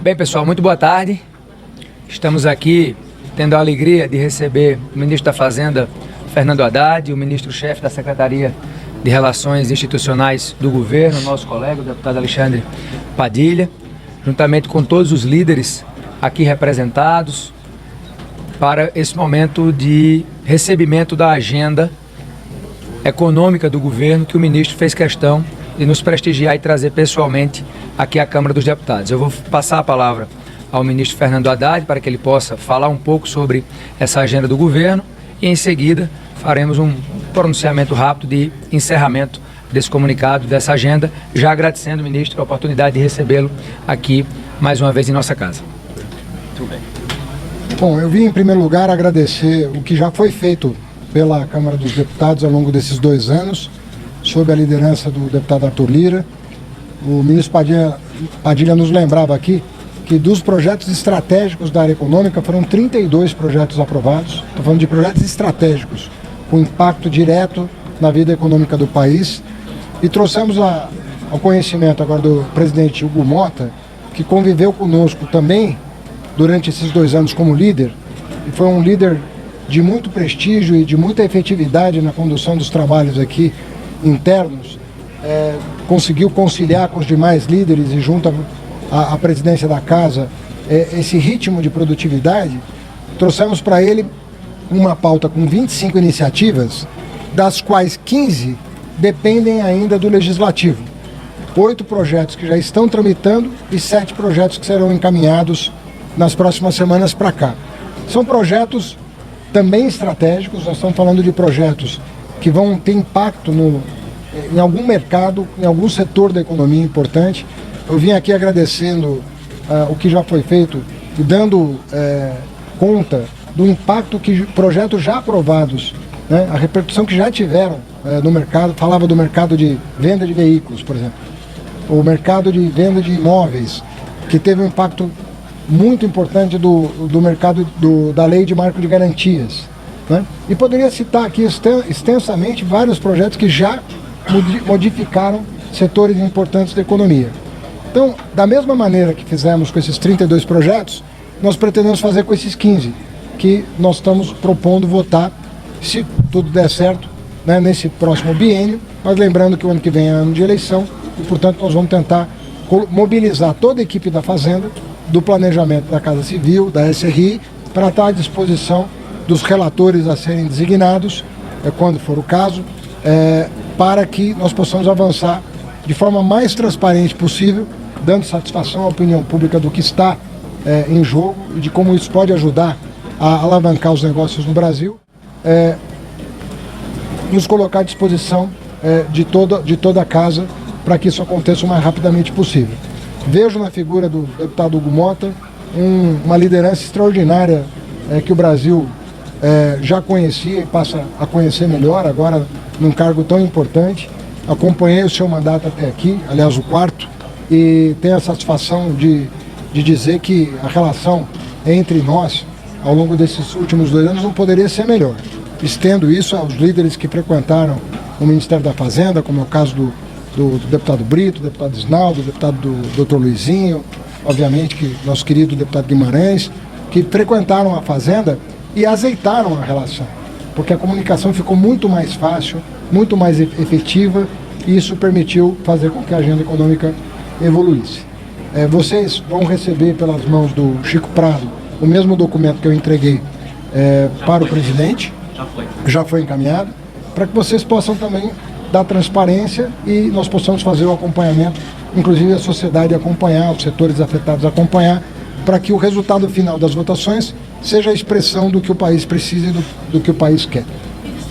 Bem, pessoal, muito boa tarde. Estamos aqui tendo a alegria de receber o ministro da Fazenda, Fernando Haddad, o ministro-chefe da Secretaria de Relações Institucionais do Governo, nosso colega, o deputado Alexandre Padilha, juntamente com todos os líderes aqui representados, para esse momento de recebimento da agenda econômica do governo, que o ministro fez questão de nos prestigiar e trazer pessoalmente aqui à Câmara dos Deputados. Eu vou passar a palavra ao ministro Fernando Haddad para que ele possa falar um pouco sobre essa agenda do governo e, em seguida, faremos um pronunciamento rápido de encerramento desse comunicado, dessa agenda, já agradecendo, ministro, a oportunidade de recebê-lo aqui mais uma vez em nossa casa. Muito bem. Bom, eu vim em primeiro lugar agradecer o que já foi feito pela Câmara dos Deputados ao longo desses 2 anos, sob a liderança do deputado Arthur Lira. O ministro Padilha nos lembrava aqui que dos projetos estratégicos da área econômica foram 32 projetos aprovados. Estou falando de projetos estratégicos, com impacto direto na vida econômica do país. E trouxemos ao conhecimento agora do presidente Hugo Motta, que conviveu conosco também durante esses 2 anos como líder, e foi um líder de muito prestígio e de muita efetividade na condução dos trabalhos aqui internos, conseguiu conciliar com os demais líderes e junto à presidência da casa esse ritmo de produtividade. Trouxemos para ele uma pauta com 25 iniciativas, das quais 15 dependem ainda do Legislativo. 8 projetos que já estão tramitando e 7 projetos que serão encaminhados nas próximas semanas para cá. São projetos também estratégicos, nós estamos falando de projetos que vão ter impacto em algum mercado, em algum setor da economia importante. Eu vim aqui agradecendo o que já foi feito e dando conta do impacto que projetos já aprovados, né, a repercussão que já tiveram no mercado. Falava do mercado de venda de veículos, por exemplo, o mercado de venda de imóveis, que teve um impacto muito importante do mercado da lei de marco de garantias, né? E poderia citar aqui extensamente vários projetos que já modificaram setores importantes da economia. Então, da mesma maneira que fizemos com esses 32 projetos, nós pretendemos fazer com esses 15, que nós estamos propondo votar, se tudo der certo, né, nesse próximo biênio, mas lembrando que o ano que vem é ano de eleição e, portanto, nós vamos tentar mobilizar toda a equipe da Fazenda, do Planejamento da Casa Civil, da SRI, para estar à disposição dos relatores a serem designados, quando for o caso, para que nós possamos avançar de forma mais transparente possível, dando satisfação à opinião pública do que está em jogo e de como isso pode ajudar a alavancar os negócios no Brasil, nos colocar à disposição de toda a casa para que isso aconteça o mais rapidamente possível. Vejo na figura do deputado Hugo Motta uma liderança extraordinária que o Brasil já conhecia e passa a conhecer melhor, agora num cargo tão importante. Acompanhei o seu mandato até aqui, aliás o 4º, e tenho a satisfação de dizer que a relação entre nós, ao longo desses últimos 2 anos, não poderia ser melhor. Estendo isso aos líderes que frequentaram o Ministério da Fazenda, como é o caso do deputado Brito, do deputado Isnaldo, do deputado do Dr. Luizinho, obviamente que nosso querido deputado Guimarães, que frequentaram a Fazenda e azeitaram a relação, porque a comunicação ficou muito mais fácil, muito mais efetiva, e isso permitiu fazer com que a agenda econômica evoluísse. Vocês vão receber pelas mãos do Chico Prado o mesmo documento que eu entreguei para o presidente, já foi encaminhado, para que vocês possam também dar transparência e nós possamos fazer o acompanhamento, inclusive a sociedade acompanhar, os setores afetados acompanhar, para que o resultado final das votações seja a expressão do que o país precisa e do que o país quer.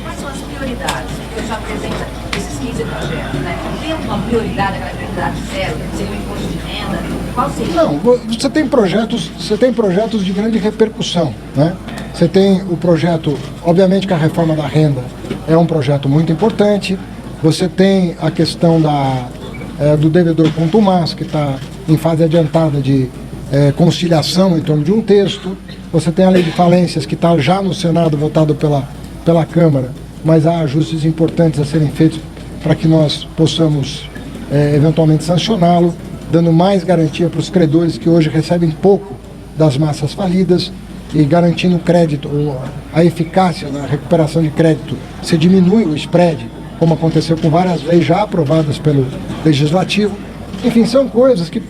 Quais são as prioridades que você apresenta esses 15 projetos, né? Tem uma prioridade, aquela prioridade zero, seria o imposto de renda? Qual seria? Não, você tem projetos de grande repercussão, né? Você tem o projeto, obviamente que a reforma da renda é um projeto muito importante. Você tem a questão do devedor contumaz, que está em fase adiantada de conciliação em torno de um texto. Você tem a lei de falências, que está já no Senado, votado pela Câmara, mas há ajustes importantes a serem feitos para que nós possamos eventualmente sancioná-lo. dando mais garantia para os credores que hoje recebem pouco das massas falidas e garantindo crédito, a eficácia na recuperação de crédito. Você diminui o spread, como aconteceu com várias leis já aprovadas pelo Legislativo. Enfim, são coisas que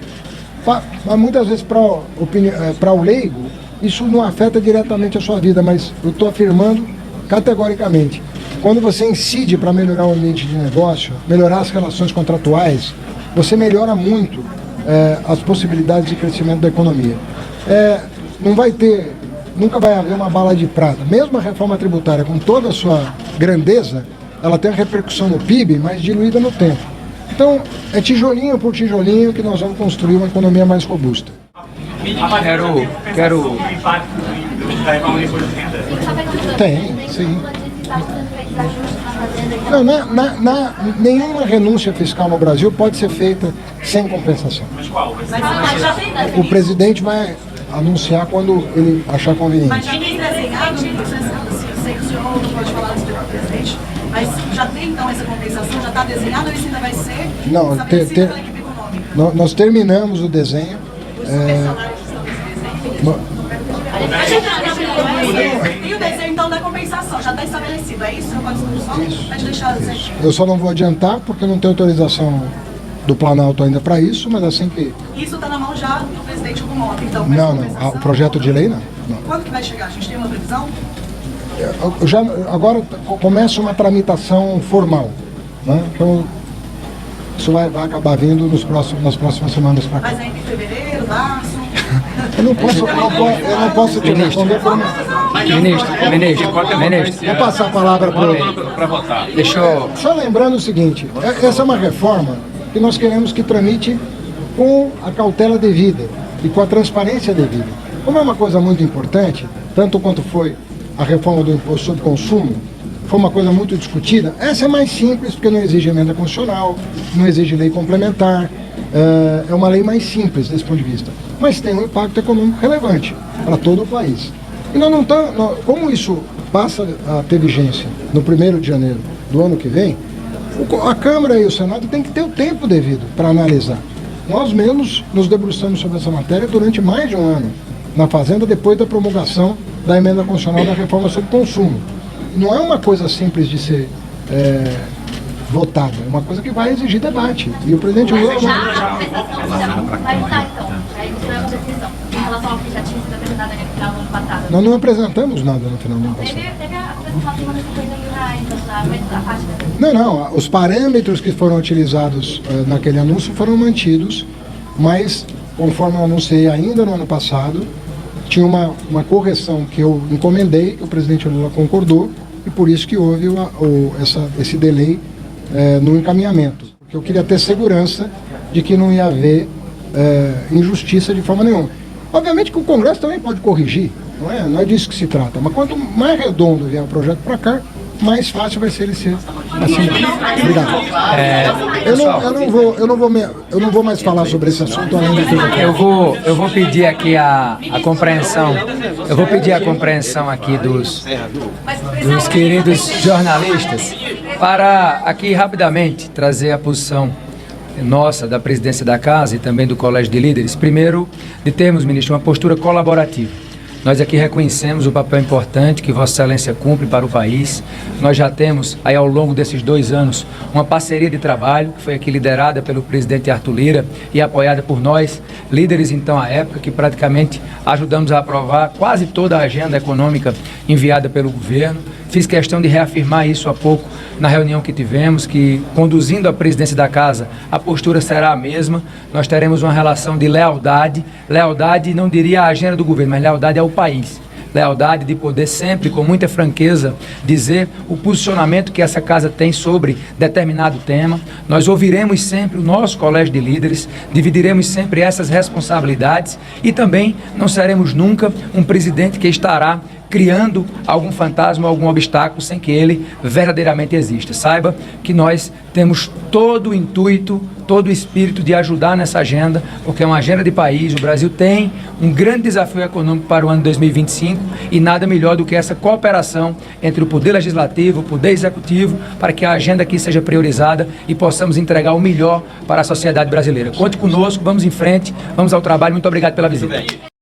muitas vezes para o leigo isso não afeta diretamente a sua vida, mas eu estou afirmando categoricamente, quando você incide para melhorar o ambiente de negócio, melhorar as relações contratuais, você melhora muito as possibilidades de crescimento da economia. Nunca vai haver uma bala de prata. Mesmo a reforma tributária, com toda a sua grandeza, ela tem uma repercussão no PIB, mas diluída no tempo. Então, é tijolinho por tijolinho que nós vamos construir uma economia mais robusta. Quero... Tem, sim. Não, nenhuma renúncia fiscal no Brasil pode ser feita sem compensação. O presidente vai anunciar quando ele achar conveniente. Mas já tem desenhado, sei que o senhor não pode falar do presidente, mas já tem então essa compensação, já está desenhado ou isso ainda vai ser estabelecido pela equipe econômica? Nós terminamos o desenho. Os personagens estão nesse desenho? E o desenho então da compensação, já está estabelecido, é isso? Pode deixar eu só não vou adiantar porque não tenho autorização do Planalto ainda para isso, mas assim que... Isso está na mão já do presidente do Mota, então? Não, o projeto de lei não. Quando que vai chegar? A gente tem uma previsão? Agora começa uma tramitação formal, né? Então isso vai acabar vindo nas próximas semanas para cá. Mas ainda em fevereiro, março? Eu não posso te responder por uma... Ministro, Vou passar a palavra para votar. Só lembrando o seguinte, essa é uma reforma que nós queremos que tramite com a cautela devida e com a transparência devida. Como é uma coisa muito importante, tanto quanto foi a reforma do imposto sobre consumo, foi uma coisa muito discutida, essa é mais simples porque não exige emenda constitucional, não exige lei complementar, é uma lei mais simples desse ponto de vista, mas tem um impacto econômico relevante para todo o país. E nós não estamos, como isso passa a ter vigência no 1º de janeiro do ano que vem, a Câmara e o Senado têm que ter o tempo devido para analisar. Nós mesmos nos debruçamos sobre essa matéria durante mais de um ano na Fazenda, depois da promulgação da emenda constitucional da reforma sobre consumo. Não é uma coisa simples de ser votada, é uma coisa que vai exigir debate. E o presidente Lula... Vai votar então, aí isso é uma decisão. Em relação ao que já tinha sido apresentado no final do ano passado. Nós não apresentamos nada no final do ano passado. Teve a apresentação acima de R$50 mil, a parte Não, os parâmetros que foram utilizados naquele anúncio foram mantidos, mas, conforme eu anunciei ainda no ano passado, tinha uma correção que eu encomendei, que o presidente Lula concordou, e por isso que houve esse delay no encaminhamento. Porque eu queria ter segurança de que não ia haver injustiça de forma nenhuma. Obviamente que o Congresso também pode corrigir, não é disso que se trata, mas quanto mais redondo vier o projeto para cá, mais fácil vai ser ele ser assim. Obrigado. Eu não vou mais falar sobre esse assunto além do que eu vou pedir aqui a compreensão. Eu vou pedir a compreensão aqui dos queridos jornalistas para aqui rapidamente trazer a posição nossa, da presidência da Casa e também do Colégio de Líderes. Primeiro, de termos, ministro, uma postura colaborativa. Nós aqui reconhecemos o papel importante que Vossa Excelência cumpre para o país. Nós já temos, aí ao longo desses 2 anos, uma parceria de trabalho, que foi aqui liderada pelo presidente Arthur Lira e apoiada por nós, líderes então à época, que praticamente ajudamos a aprovar quase toda a agenda econômica enviada pelo governo. Fiz questão de reafirmar isso há pouco na reunião que tivemos, que conduzindo a presidência da Casa, a postura será a mesma. Nós teremos uma relação de lealdade, não diria a agenda do governo, mas lealdade ao país. Lealdade de poder sempre, com muita franqueza, dizer o posicionamento que essa Casa tem sobre determinado tema. Nós ouviremos sempre o nosso Colégio de Líderes, dividiremos sempre essas responsabilidades e também não seremos nunca um presidente que estará criando algum fantasma, algum obstáculo, sem que ele verdadeiramente exista. Saiba que nós temos todo o intuito, todo o espírito de ajudar nessa agenda, porque é uma agenda de país. O Brasil tem um grande desafio econômico para o ano 2025 e nada melhor do que essa cooperação entre o Poder Legislativo, o Poder Executivo, para que a agenda aqui seja priorizada e possamos entregar o melhor para a sociedade brasileira. Conte conosco, vamos em frente, vamos ao trabalho. Muito obrigado pela visita.